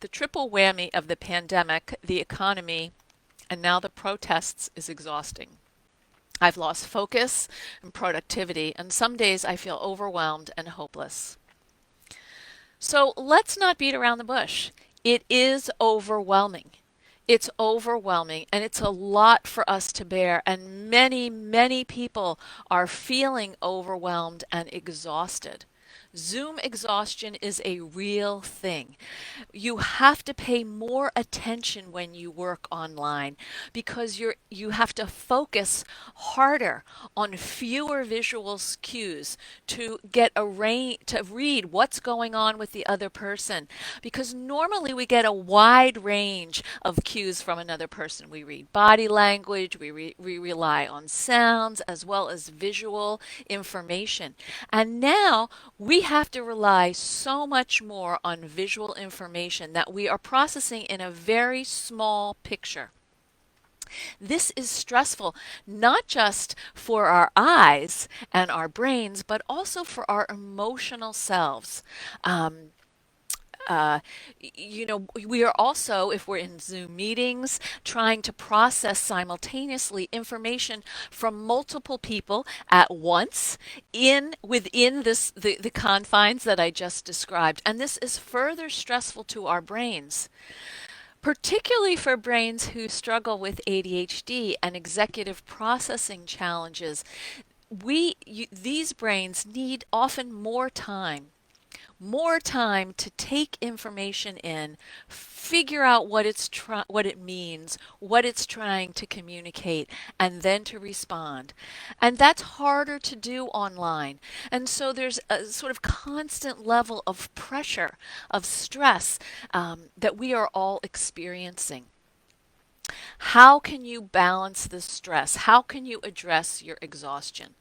The triple whammy of the pandemic, the economy, and now the protests is exhausting. I've lost focus and productivity, and some days I feel overwhelmed and hopeless. So let's not beat around the bush. It is overwhelming. It's overwhelming, and it's a lot for us to bear. And many, many people are feeling overwhelmed and exhausted. Zoom exhaustion is a real thing. You have to pay more attention when you work online because you have to focus harder on fewer visual cues to get a to read what's going on with the other person, because normally we get a wide range of cues from another person. We read body language, we rely on sounds as well as visual information. And now we have to rely so much more on visual information that we are processing in a very small picture. This is stressful, not just for our eyes and our brains, but also for our emotional selves. Um, uh, we are also, if we're in Zoom meetings, trying to process simultaneously information from multiple people at once within the confines that I just described. And this is further stressful to our brains, particularly for brains who struggle with ADHD and executive processing challenges. These brains need often more time to take information in, figure out what it means, what it's trying to communicate, and then to respond. And that's harder to do online. And so there's a sort of constant level of pressure, of stress that we are all experiencing. How can you balance the stress? How can you address your exhaustion?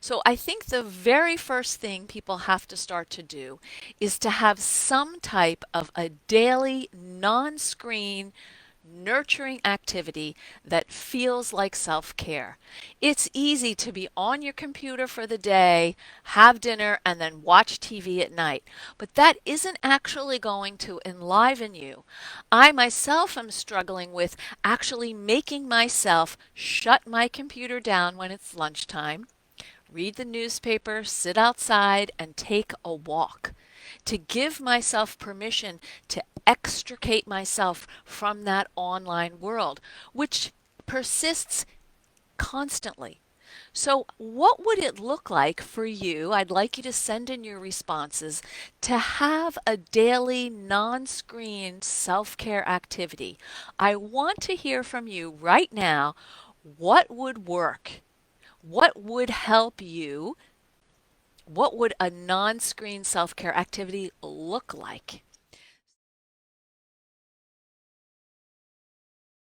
So I think the very first thing people have to start to do is to have some type of a daily non-screen nurturing activity that feels like self-care. It's easy to be on your computer for the day, have dinner, and then watch TV at night, but that isn't actually going to enliven you. I myself am struggling with actually making myself shut my computer down when it's lunchtime, read the newspaper, sit outside, and take a walk, to give myself permission to extricate myself from that online world, which persists constantly. So, what would it look like for you? I'd like you to send in your responses to have a daily non screen self care activity. I want to hear from you right now. What would work? What would help you? What would a non screen self care activity look like?